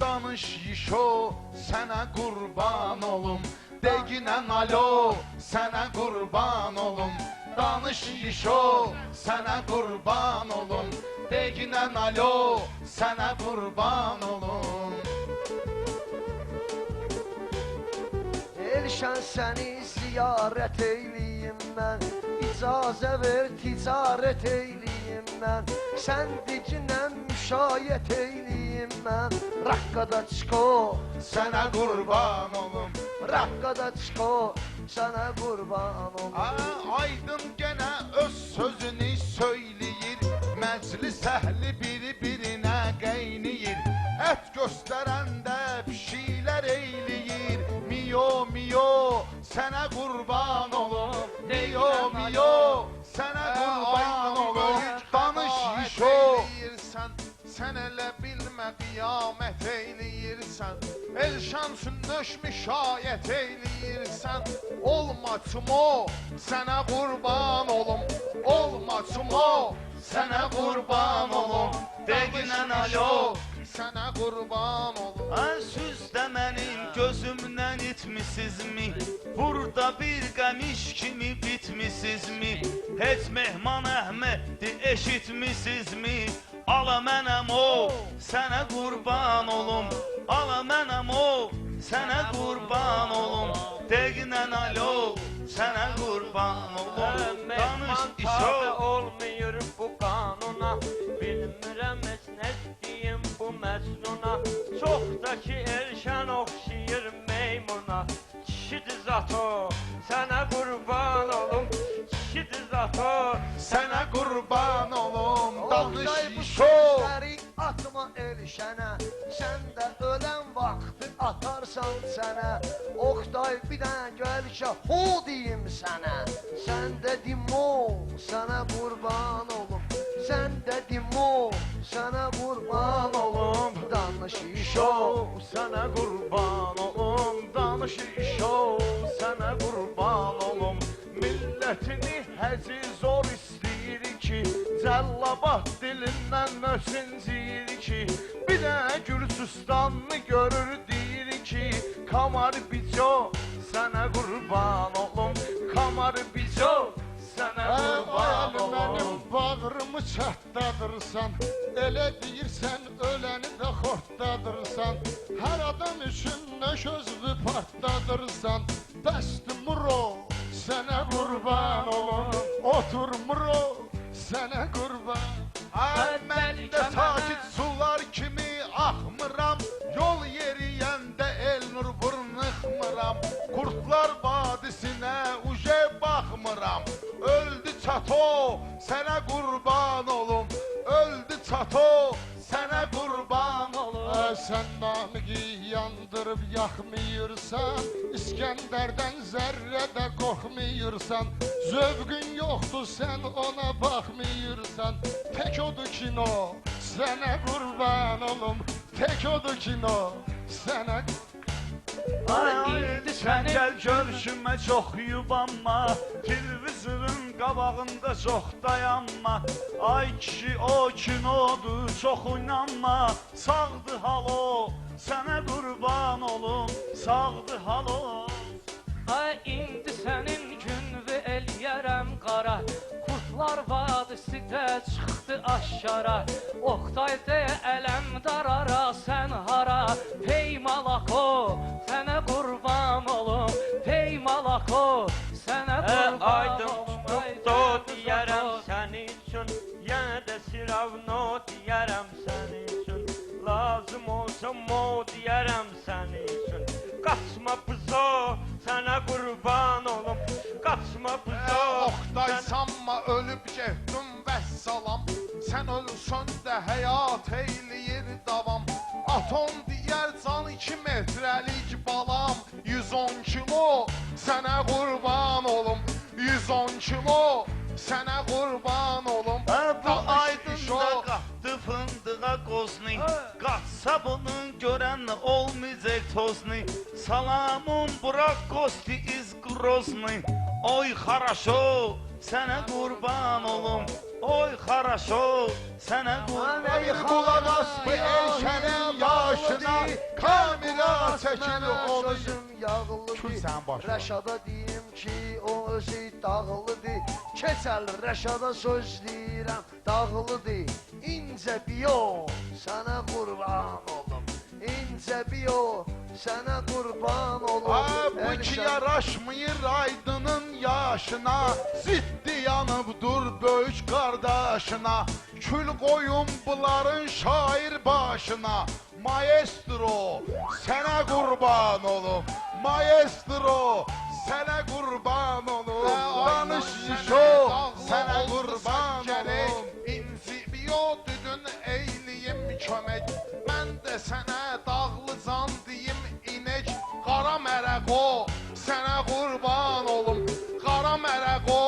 danış yişo, sənə qurban olum. Deginən alo, sənə qurban olum. Danış yişo, sənə qurban olum. Deginən alo, sənə qurban olum. Elşən səni ziyarət eyliyim mən, icazə ver ticarət eyliyim mən, sən dicinən müşayət eyliyim mən. Raqqada çıxo, Sənə qurban olum. raqqada çıxo, sənə qurban olum. Aydın gənə öz sözünü söyləyir, məclis əhli biri-birinə qeyniyir. Ət göstərəndə pişiklər eyləyir, miyo miyo sənə qurban olum. Miyo miyo sənə qurban olum. Danış yişo, sən elə bilmə qiyamət eyləyirsən. Elşan sünnöş müşayət eyləyirsən. Olmaçım o, sənə qurban olum. Olmaçım o, sənə qurban olum. Deginən alo, sənə qurban olum. Sözdə mənim gözümdən itmisizmi? Burada bir qəmiş kimi bitmisizmi? Heç Mehman Əhməddi eşitmisizmi? Ala mənəm o, sənə qurban olum. Ala mənəm o, sənə qurban olum. Deginən alo, sənə qurban olum. Danış işo, olmuyor bu qanuna, bilmirəm heç nə deyim bu məcnuna. Çox da ki Elşən oxşayır meymuna. Kişidir zato, sənə qurban olum. Kişidir zato, sənə qurban olum. Danış Oqtay bu yişo, sözləri atma Elşənə, sən də ölən vaxtı atarsan sənə. Oqtay bir dənə gəl ki ho deyim sənə, sən də dimo, sənə qurban olum. Sən də dimo, sənə qurban olum. Danış işo, sənə qurban olum. Danış işo, sənə qurban olum. Millətini həzi zor istəyir ki, Cəllabad dilindən möhsinciyir ki, bir də Gürcüstanlı görür deyir ki, Kamar bico, sənə qurban olum. Kamar bico, sənə qurban olum. Mənim bağrımı çatdadırsan, elə deyirsən öləni də xortdadırsan. Hər adam üçün nə sözlü partdadırsan. Bəsdir muro, sənə qurban olum. Otur muro, sənə qurban. mən də sakit sular kimi axmıram, yol yeriyəndə Elnur vurnuxmıram. Qurtlar vadisinə uje baxmıram. Öldü çato, sənə qurban olum. Öldü çato, sənə qurban olum. Sən namiqi yandırıb yaxmıyırsan, İskəndərdən zərrə də qorxmuyursan. Zövqün yoxdur, sən ona baxmıyırsan. Tək odur kino, sənə qurban olum. Tək odur kino, sənə indi sən gəl görüşümə çox yubanma. Televizorun qabağında çox dayanma. Ay kişi o kinodur, çox oynanma. Sağdı halo, sənə qurban olum. Sağdı halo. Ay indi sənin günvü eləyərəm qara, Qurtlar vadisi də çıxdı aşkara. Oqtay deyə ələm darara, sən hara? Hey malako, sənə qurban olum. Hey malako, sənə qurban Aydın olum. tutdu deyərəm sənin üçün, yenə də siravno deyərəm sənin üçün. Lazım olsa mo deyərəm sənin üçün. Qaçma buzo, sənə qurban olum. Qaçma buzo, Oqtay sanma ölüb getdim vəssalam. Sən ölsən də həyat eyləyir davam. Atom deyər can 2 metrəlik balam. 110 kilo sənə qurban olum. 110 kilo sənə qurban olum. Bu aydında qatdı fındığa qozunu, qatsa bunun görən olmayacaq tozunu. Salamın bırak kosti iz grozunu. Oy xaraşo, sənə qurban olum. Oy xaraşo, sənə qurban. Bir kulak as bu Elşenin yaşına, kamera çekil onu. Sözüm yağlıdır. Kül sen başla. Rəşada deyim ki o özü dağlıdır. Keçəl Rəşada söz deyirəm dağlıdır. İncə biyo sənə qurban olum. İncə biyo sənə qurban olum. Ha bu ki yaraşmıyor Aydın'ın yaşına, ziddi yanıp dur böyük kardeşine. Kül koyun bunların şair başına. Maestro sana kurban olum. Maestro sana kurban olum. Danış şişo sana kurban olum. İnzibiyo düdün eyliyim kömek. Ben de sana dağlıcan diyeyim inek. Qara mərəqo sənə qurban olum. Qara mərəqo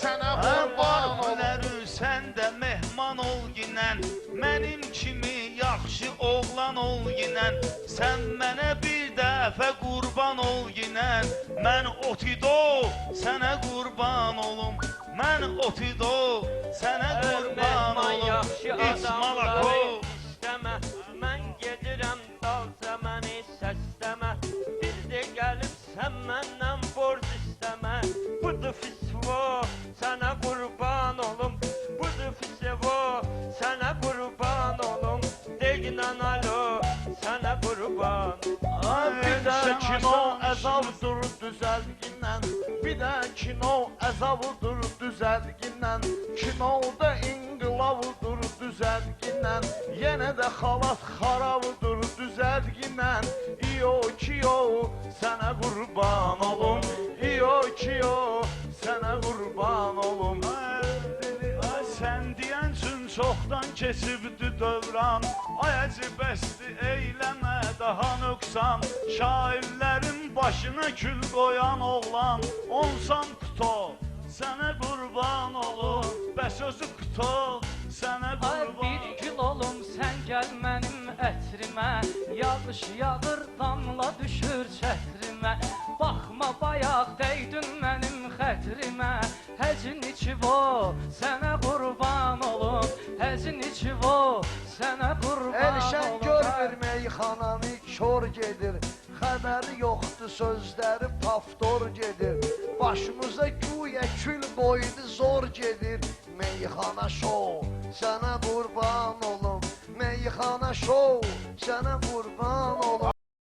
sənə qurban olum. Hünəri sən də mehman ol ginən, mənim kimi yaxşı oğlan ol ginən. Sən mənə bir dəfə qurban ol ginən, mən otido sənə qurban olum. Mən otido sənə qurban Mehman olum. yaxşı İsmalako. adamları istəmə. Mən gedirəm dalca məni səsləmə. Bir də gəlib sən məndən borc istəmə. Budur fisvo sənə qurban olum. Budur fisvo sənə qurban olum. Deginən alo sənə qurban. Bir də kino əzavdır düzəlgindən, bir də kino əzavdır düzəlgindən, kinoda inqilavdır düzəlgindən, yenə də xalat xarabdır düzəlgindən. İyo kiyo sənə qurban olum, iyo kiyo sənə qurban olum. Sən deyən üçün çoxdan keçibdi dövran, ay əcibəsdi eyləmə daha nöqsan. Şairlərin başına kül qoyan oğlan, onsan quto sənə qurban olum. Bəs özü quto sənə Ay qurban. bir gül olum sən gəl mənim ətrimə, yağış yağır damla düşür çətrimə. Baxma bayaq dəydin mənim xətrimə, həcin içivo sənə qurban olum. Həcin içivo sənə qurban Elşən olum. görmür meyxananı kör gedir. Xəbəri yoxdur sözləri paftor gedir. Başımıza güya kül qoydu zor gedir. Meyxana şov sənə qurban olum. Meyxana şov sənə qurban olum.